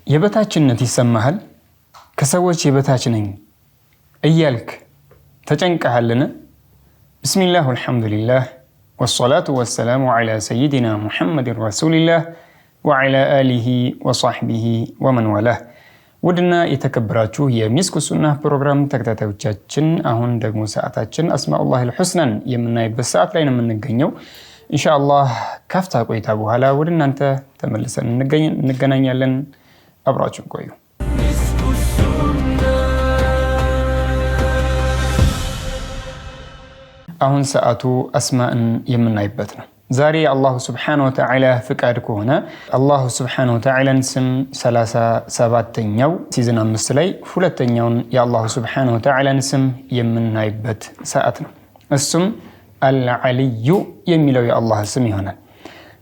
የበታችነት ይሰማሃል ከሰዎች የበታች ነኝ እያልክ ተጨንቀሃልና ቢስሚላህ ወልሐምዱሊላህ ወሰላቱ ወሰላሙ ዐላ ሰይዲና ሙሐመድ ረሱሊላህ ወዐላ አሊሂ ወሰህቢሂ ወመን ወላህ። ውድና የተከበራችሁ የሚስኩ ሱና ፕሮግራም ተከታታዮቻችን አሁን ደግሞ ሰዓታችን አስማኡላሂል ሑስናን የምናይበት ሰዓት ላይ ነው የምንገኘው። ኢንሻአላህ ካፍታ ቆይታ በኋላ ወደ እናንተ ተመልሰን እንገናኛለን። አብራችሁን ቆዩ። አሁን ሰዓቱ አስማእን የምናይበት ነው። ዛሬ አላሁ ስብሓነሁ ወተዓላ ፍቃድ ከሆነ አላሁ ስብሓነሁ ወተዓላን ስም 37ኛው ሲዝን 5 ላይ ሁለተኛውን የአላሁ ስብሓነሁ ወተዓላን ስም የምናይበት ሰዓት ነው። እሱም አልዓሊዩ የሚለው የአላህ ስም ይሆናል።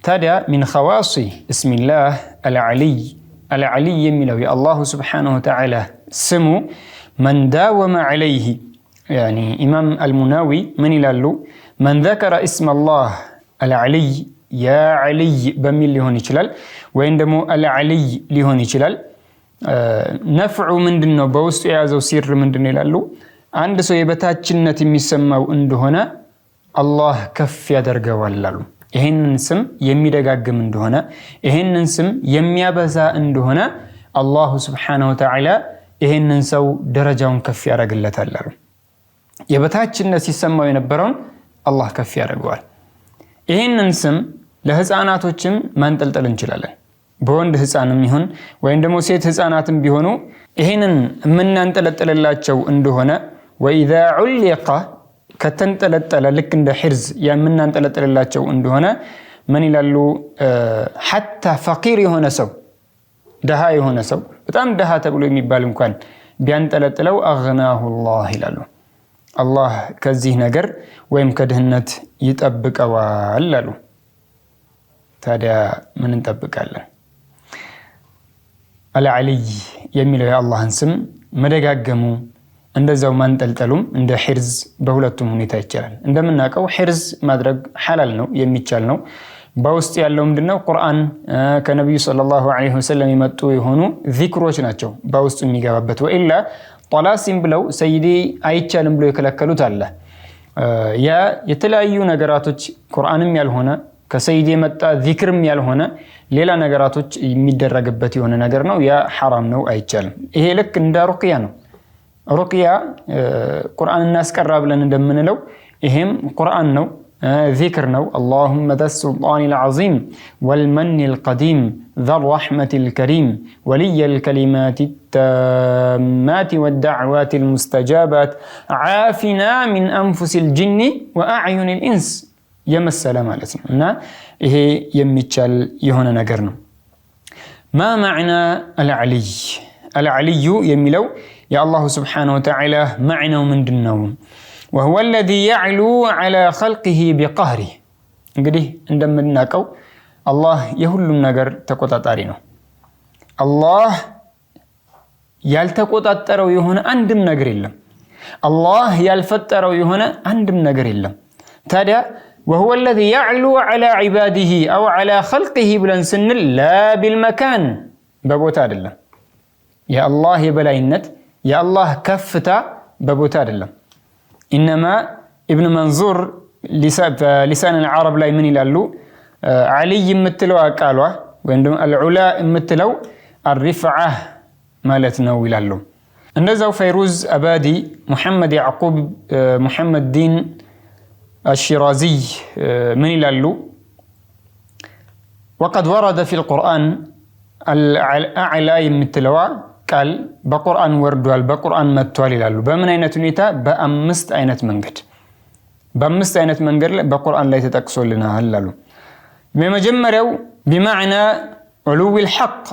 ታዲያ ሚን ኸዋሲ እስሚላህ አልዓሊይ የሚለው የአላሁ ስብሓነሁ ወተዓላ ስሙ መን ዳወመ ዐለይህ ያኒ ኢማም አልሙናዊ ምን ይላሉ? መን ዘከረ እስመላህ አልዓሊይ ያ ዓሊይ በሚል ሊሆን ይችላል፣ ወይም ደግሞ አልዓሊይ ሊሆን ይችላል። ነፍዑ ምንድን ነው? በውስጡ የያዘው ሲር ምንድን ነው ይላሉ? አንድ ሰው የበታችነት የሚሰማው እንደሆነ አላህ ከፍ ያደርገዋል አሉ። ይሄንን ስም የሚደጋግም እንደሆነ ይሄንን ስም የሚያበዛ እንደሆነ አላሁ ስብሓነሁ ወተዓላ ይሄንን ሰው ደረጃውን ከፍ ያደርግለታል አሉ። የበታችነት ሲሰማው የነበረውን አላህ ከፍ ያደርገዋል። ይሄንን ስም ለህፃናቶችም ማንጠልጠል እንችላለን። በወንድ ህፃንም ይሁን ወይም ደግሞ ሴት ህፃናትም ቢሆኑ ይሄንን የምናንጠለጥልላቸው እንደሆነ ወኢዛ ዑሊቀ ከተንጠለጠለ ልክ እንደ ሒርዝ የምናንጠለጥልላቸው እንደሆነ ምን ይላሉ? ሐታ ፈቂር የሆነ ሰው ደሃ የሆነ ሰው በጣም ደሃ ተብሎ የሚባል እንኳን ቢያንጠለጥለው አግናሁላህ ይላሉ። አላህ ከዚህ ነገር ወይም ከድህነት ይጠብቀዋል አሉ። ታዲያ ምን እንጠብቃለን? አልዓሊይ የሚለው የአላህን ስም መደጋገሙ እንደዛው ማንጠልጠሉም እንደ ሒርዝ በሁለቱም ሁኔታ ይቻላል። እንደምናውቀው ሒርዝ ማድረግ ሐላል ነው፣ የሚቻል ነው። በውስጥ ያለው ምንድነው? ቁርአን ከነብዩ ሰለላሁ ዐለይሂ ወሰለም የመጡ የሆኑ ዚክሮች ናቸው በውስጡ የሚገባበት። ወኢላ ጧላሲም ብለው ሰይዲ አይቻልም ብለው የከለከሉት አለ። ያ የተለያዩ ነገራቶች ቁርአንም ያልሆነ ከሰይዲ የመጣ ዚክርም ያልሆነ ሌላ ነገራቶች የሚደረግበት የሆነ ነገር ነው። ያ ሐራም ነው፣ አይቻልም። ይሄ ልክ እንደ ሩቅያ ነው። ሩቅያ ቁርአን እናስቀራ ብለን እንደምንለው ይሄም ቁርአን ነው፣ ዚክር ነው። አላሁመ ዘሱልጣኒል ዐዚም ወልመኒል ቀዲም ዘርረሕመቲል ከሪም ወሊየል ከሊማቲ ታማቲ ወደዕዋቲል ሙስተጃባት ዓፊና ሚን አንፉሲል ጅኒ ወአዕዩኒል ኢንስ የመሰለ ማለት ነው። እና ይሄ የሚቻል የሆነ ነገር ነው። ማ መዕና አልዓሊይ? አልዓሊዩ የሚለው የአላሁ ስብሓነሁ ወተዓላ መዕናው ምንድን ነው? ወሁወ አለዚ የዕሉ ዐላ ኸልቂሂ ቢቀህሪህ። እንግዲህ እንደምናውቀው አላህ የሁሉም ነገር ተቆጣጣሪ ነው። አላህ ያልተቆጣጠረው የሆነ አንድም ነገር የለም። አላህ ያልፈጠረው የሆነ አንድም ነገር የለም። ታዲያ ወሁወ አለዚ የዕሉ ዐላ ዒባዲሂ አው ዐላ ኸልቂሂ ብለን ስንል ላ ቢልመካን በቦታ አይደለም። የአላህ የበላይነት የአላህ ከፍታ በቦታ አይደለም። ኢነማ ኢብን መንዙር ሊሳን አልዓረብ ላይ ምን ይላሉ? ዓሊይ የምትለው ቃሏ ወይም ደግሞ አልዑላ የምትለው አርሪፍዓ ማለት ነው ይላሉ። እንደዛው ፈይሩዝ አባዲ፣ ሙሐመድ ያዕቁብ ሙሐመድ ዲን አሽራዚይ ምን ይላሉ? ወቀድ ወረደ ፊል ቁርአን አልአዕላ የምትለዋ ቃል በቁርአን ወርዷል፣ በቁርአን መጥቷል ይላሉ። በምን አይነት ሁኔታ? በአምስት አይነት መንገድ ላይ በቁርአን ላይ ተጠቅሶልናል አሉ። የመጀመሪያው ቢማዕና ዑሉዊል ሐቅ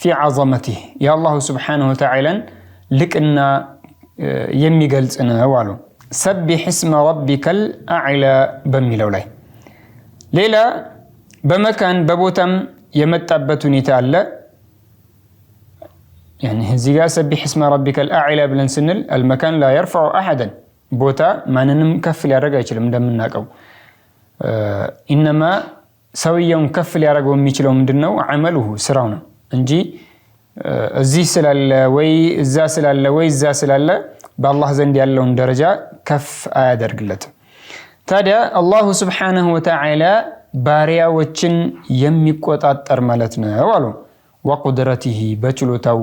ፊ ዐዘመቲህ የአላሁ ስብሓነሁ ወተዓላን ልቅና የሚገልጽ ነው አሉ። ሰቢሕ እስመ ረቢከል አዕላ በሚለው ላይ። ሌላ በመካን በቦታም የመጣበት ሁኔታ አለ። እዚህ ጋር ሰቢሕ እስመ ረቢከል አዕላ ብለን ስንል አልመካን ላ የርፈዑ አሐደን ቦታ ማንንም ከፍ ሊያደርግ አይችልም። እንደምናውቀው ኢነማ ሰውየውን ከፍ ሊያደርገው የሚችለው ምንድነው? አመሉሁ ስራው ነው እንጂ እዚህ ስላለ ወይ እዛ ስላለ ወይ እዛ ስላለ በአላህ ዘንድ ያለውን ደረጃ ከፍ አያደርግለትም። ታዲያ አላሁ ስብሓነሁ ወተዓላ ባሪያዎችን የሚቆጣጠር ማለት ነው አሉ። ወቁድረቲሂ በችሎታው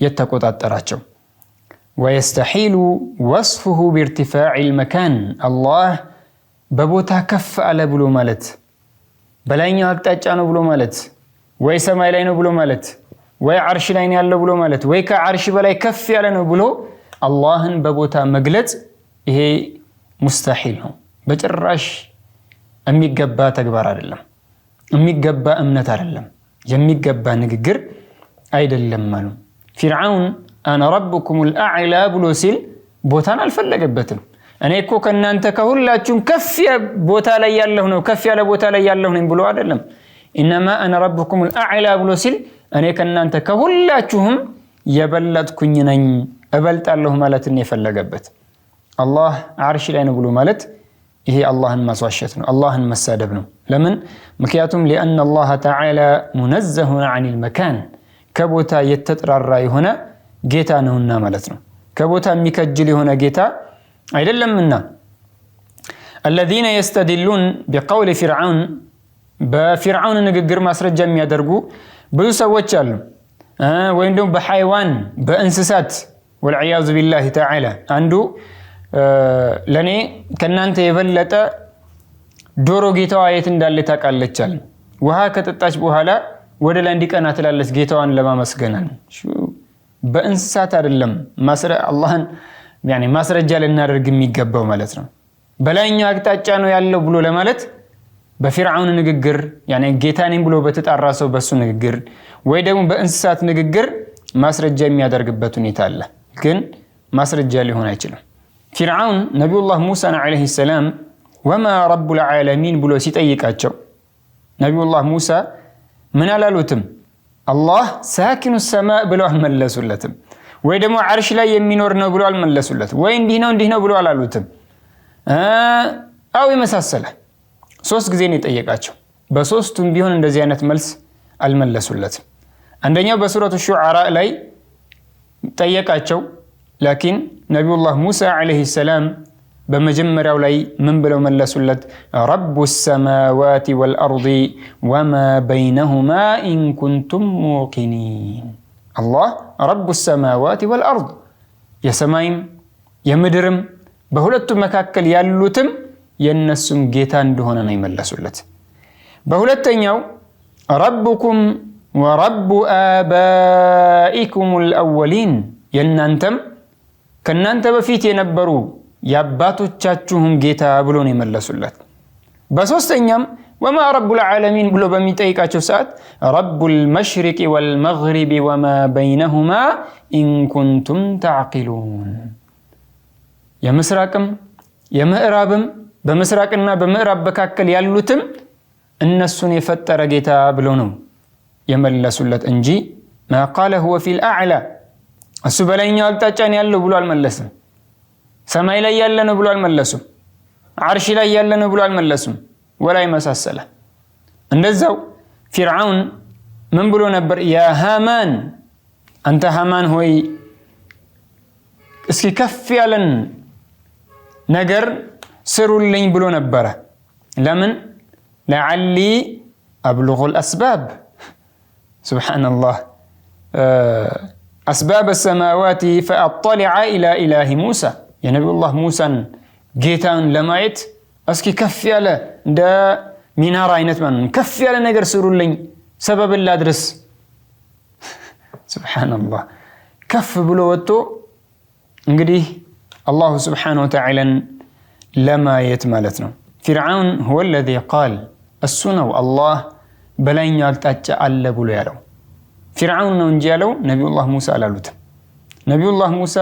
የተቆጣጠራቸው። ወየስተሒሉ ወስፉሁ ቢርቲፋዒል መካን አላህ በቦታ ከፍ አለ ብሎ ማለት በላይኛው አቅጣጫ ነው ብሎ ማለት ወይ ሰማይ ላይ ነው ብሎ ማለት ወይ ዓርሽ ላይ ነው ያለው ብሎ ማለት ወይ ከዓርሽ በላይ ከፍ ያለ ነው ብሎ አላህን በቦታ መግለጽ ይሄ ሙስተሒል ነው። በጭራሽ የሚገባ ተግባር አይደለም፣ የሚገባ እምነት አይደለም፣ የሚገባ ንግግር አይደለም አሉ። ፊርዓውን አነ ረብኩሙል አዕላ ብሎ ሲል ቦታን አልፈለገበትም። እኔ እኮ ከእናንተ ከሁላችሁም ከፍ ቦታ ላይ ያለሁ ነው ከፍ ያለ ቦታ ላይ ያለሁ ነኝ ብሎ አይደለም። ኢነማ አነ ረብኩሙል አዕላ ብሎ ሲል እኔ ከእናንተ ከሁላችሁም የበለጥኩኝ ነኝ እበልጣለሁ ማለትን የፈለገበት። አላህ ዓርሽ ላይ ነው ብሎ ማለት ይሄ አላህን ማስዋሸት ነው፣ አላህን መሳደብ ነው። ለምን? ምክንያቱም ሊአነ አላህ ተዓላ ሙነዘሁን ዐኒል መካን ከቦታ የተጠራራ የሆነ ጌታ ነውና ማለት ነው። ከቦታ የሚከጅል የሆነ ጌታ አይደለምና። አለዚነ የስተድሉን ቢቀውሊ ፊርዓውን በፊርዓውን ንግግር ማስረጃ የሚያደርጉ ብዙ ሰዎች አሉ። ወይም ደግሞ በሐይዋን በእንስሳት ወልዒያዙ ቢላሂ ተዓላ አንዱ ለኔ ከናንተ የበለጠ ዶሮ ጌታዋ የት እንዳለ ታውቃለች አለ። ውሃ ከጠጣች በኋላ ወደ ላይ እንዲቀና ትላለች ጌታዋን ለማመስገናል። በእንስሳት አይደለም አላህን ማስረጃ ልናደርግ የሚገባው ማለት ነው። በላይኛው አቅጣጫ ነው ያለው ብሎ ለማለት በፊርዓውን ንግግር ጌታ ነኝ ብሎ በተጣራ ሰው በሱ ንግግር ወይ ደግሞ በእንስሳት ንግግር ማስረጃ የሚያደርግበት ሁኔታ አለ። ግን ማስረጃ ሊሆን አይችልም። ፊርዓውን ነቢዩላህ ሙሳን ዓለይሂ ሰላም ወማ ረቡል ዓለሚን ብሎ ሲጠይቃቸው ነቢዩላህ ሙሳ ምን አላሉትም? አላህ ሳኪኑ ሰማእ ብለው አልመለሱለትም። ወይ ደግሞ ዓርሽ ላይ የሚኖር ነው ብሎ አልመለሱለትም። ወይ እንዲህ ነው ብሎ አላሉትም። አው የመሳሰለ 3 ጊዜ ነው የጠየቃቸው። በሶስቱም ቢሆን እንደዚህ አይነት መልስ አልመለሱለትም። አንደኛው በሱረቱ ሹዓራ ላይ ጠየቃቸው። ላኪን ነቢዩላህ ሙሳ ዓለይሂ ሰላም በመጀመሪያው ላይ ምን ብለው መለሱለት? ረቡ ሰማዋት ወልአርድ ወማ በይነሁማ ኢን ኩንቱም ሙቂኒን። አላህ ረቡ ሰማዋት ወልአርድ የሰማይም የምድርም በሁለቱ መካከል ያሉትም የነሱም ጌታ እንደሆነ ነው የመለሱለት። በሁለተኛው ረቡኩም ወረቡ አባኢኩሙል አወሊን የእናንተም ከእናንተ በፊት የነበሩ የአባቶቻችሁም ጌታ ብሎ ነው የመለሱለት። በሶስተኛም ወማ ረቡል ዓለሚን ብሎ በሚጠይቃቸው ሰዓት ረቡል መሽሪቅ ወልመግሪብ ወማ በይነሁማ ኢን ኩንቱም ተዕቂሉን የምስራቅም የምዕራብም በምስራቅና በምዕራብ መካከል ያሉትም እነሱን የፈጠረ ጌታ ብሎ ነው የመለሱለት እንጂ ማ ቃለ ሁወ ፊል አዕላ እሱ በላይኛው አቅጣጫ ነው ያለው ብሎ አልመለስም። ሰማይ ላይ ያለ ነው ብሎ አልመለሱም። ዓርሽ ላይ ያለ ነው ብሎ አልመለሱም። ወላይ መሳሰለ። እንደዛው ፊርዓውን ምን ብሎ ነበር? ያ ሃማን አንተ ሃማን ሆይ እስኪ ከፍ ያለን ነገር ስሩልኝ ብሎ ነበረ። ለምን? ለዓሊ አብሉጉል አስባብ ሱብሓነላህ አስባብ ሰማዋት ፈአጠሊዐ ኢላ ኢላሂ ሙሳ የነቢዩላህ ሙሳን ጌታን ለማየት እስኪ ከፍ ያለ እንደ ሚናራ አይነት ማለት ከፍ ያለ ነገር ስሩልኝ ሰበብን ላድርስ። ሱብሓነላህ ከፍ ብሎ ወጥቶ እንግዲህ አላሁ ስብሓነሁ ወተዓላን ለማየት ማለት ነው። ፊርዓውን ሁወ ለዚ ቃል እሱ ነው አላህ በላይኛው አቅጣጫ አለ ብሎ ያለው ፊርዓውን ነው እንጂ ያለው ነቢዩላህ ሙሳ አላሉትም። ነቢዩላህ ሙሳ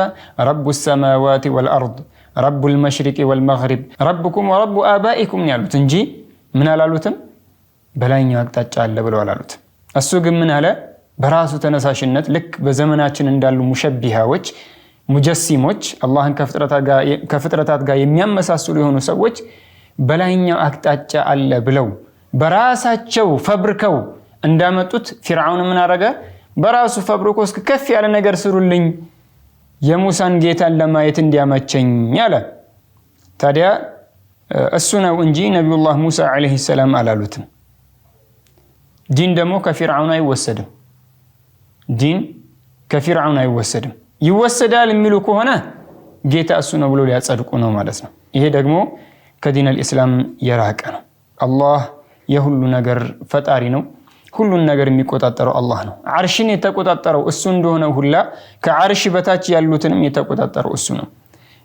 ረቡ ሰማዋት ወልአርድ ረቡል መሽሪቅ ወልመግሪብ ረብኩም ወረቡ አባኢኩም ያሉት እንጂ ምን አላሉትም? በላይኛው አቅጣጫ አለ ብለው አላሉትም። እሱ ግን ምን አለ? በራሱ ተነሳሽነት ልክ በዘመናችን እንዳሉ ሙሸቢሃዎች ሙጀሲሞች አላህን ከፍጥረታት ጋር የሚያመሳስሉ የሆኑ ሰዎች በላይኛው አቅጣጫ አለ ብለው በራሳቸው ፈብርከው እንዳመጡት ፊርዓውን ምን አረገ? በራሱ ፈብሪኮ እስከ ከፍ ያለ ነገር ስሩልኝ የሙሳን ጌታን ለማየት እንዲያመቸኝ አለ። ታዲያ እሱ ነው እንጂ ነብዩላህ ሙሳ አለይሂ ሰላም አላሉትም። ዲን ደግሞ ከፊርዓውን አይወሰድም። ዲን ከፊርዓውን አይወሰድም። ይወሰዳል የሚሉ ከሆነ ጌታ እሱ ነው ብሎ ሊያጸድቁ ነው ማለት ነው። ይሄ ደግሞ ከዲን አልኢስላም የራቀ ነው። አላህ የሁሉ ነገር ፈጣሪ ነው። ሁሉን ነገር የሚቆጣጠረው አላህ ነው። ዓርሽን የተቆጣጠረው እሱ እንደሆነ ሁላ ከዓርሽ በታች ያሉትንም የተቆጣጠረው እሱ ነው።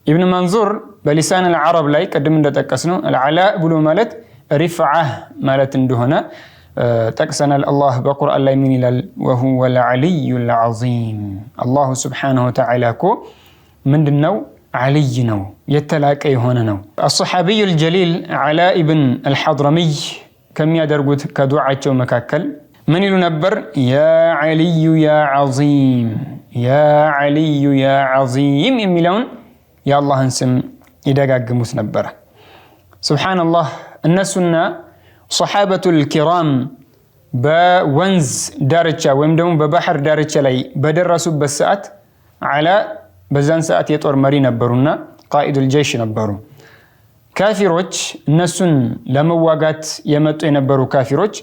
ኢብኑ መንዙር በሊሳን አልዓረብ ላይ ቀደም እንደጠቀስነው አልዓላ ብሎ ማለት ሪፍዓህ ማለት እንደሆነ ጠቅሰናል። አላህ በቁርአን ላይ ምን ይላል? ወሁወል ዓሊዩል ዓዚም። አላሁ ሱብሓነሁ ወተዓላ እኮ ምንድነው? ዓሊይ ነው፣ የተላቀ የሆነ ነው። አሰሓቢዩል ጀሊል ዓላ ኢብን አልሐድረሚይ ከሚያደርጉት ከዱዓቸው መካከል ምን ይሉ ነበር? ያ ዓሊዩ ያ ዓዚም፣ ያ ዓሊዩ ያ ዓዚም የሚለውን የአላህን ስም ይደጋግሙት ነበረ። ሱብሓነላህ። እነሱና ሰሓበቱል ኪራም በወንዝ ዳርቻ ወይም ደግሞ በባህር ዳርቻ ላይ በደረሱበት ሰዓት ዓላ በዛን ሰዓት የጦር መሪ ነበሩና ቃኢዱል ጀይሽ ነበሩ። ካፊሮች እነሱን ለመዋጋት የመጡ የነበሩ ካፊሮች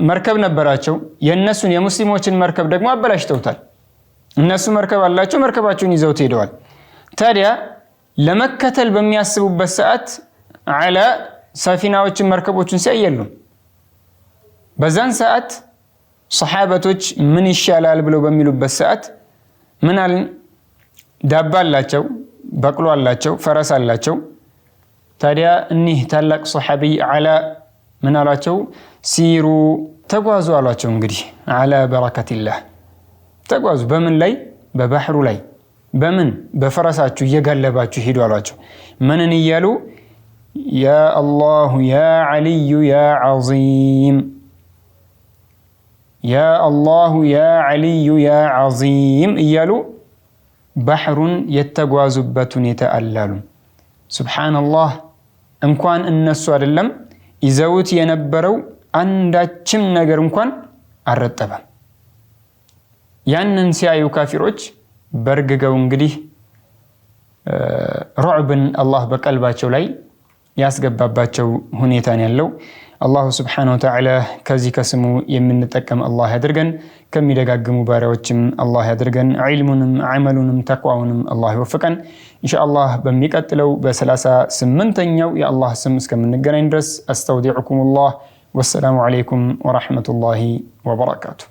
መርከብ ነበራቸው። የነሱን የሙስሊሞችን መርከብ ደግሞ አበላሽተውታል። እነሱ መርከብ አላቸው፣ መርከባቸውን ይዘውት ሄደዋል። ታዲያ ለመከተል በሚያስቡበት ሰዓት ዓላ ሰፊናዎችን መርከቦችን ሲያየሉ በዛን ሰዓት ሰሓበቶች ምን ይሻላል ብለው በሚሉበት ሰዓት ምን አልን? ዳባ አላቸው፣ በቅሎ አላቸው፣ ፈረስ አላቸው። ታዲያ እኒህ ታላቅ ሰሓቢይ ዓላ ምን አሏቸው? ሲሩ ተጓዙ አሏቸው። እንግዲህ ዓላ በረከቲላህ ተጓዙ። በምን ላይ? በባህሩ ላይ። በምን? በፈረሳችሁ እየጋለባችሁ ሂዱ አሏቸው። ምንን እያሉ? ያ አላሁ ያ ዓሊዩ ያ ዓዚም፣ ያ አላሁ ያ ዓሊዩ ያ ዓዚም እያሉ ባህሩን የተጓዙበት ሁኔታ አላሉ። ሱብሓነላህ። እንኳን እነሱ አይደለም ይዘውት የነበረው አንዳችም ነገር እንኳን አልረጠበም። ያንን ሲያዩ ካፊሮች በርግገው እንግዲህ ሩዕብን አላህ በቀልባቸው ላይ ያስገባባቸው ሁኔታን ያለው። አላሁ ስብሓነሁ ወተዓላ ከዚህ ከስሙ የምንጠቀም አላህ ያድርገን። ከሚደጋግሙ ባሪያዎችም አላህ ያድርገን። ዒልሙንም ዓመሉንም ተቅዋውንም አላህ ይወፍቀን። ኢንሻአላህ በሚቀጥለው በ38ኛው የአላህ ስም እስከምንገናኝ ድረስ አስተውዲዑኩሙላህ። ወሰላሙ ዓለይኩም ወረሕመቱላሂ ወበረካቱሁ።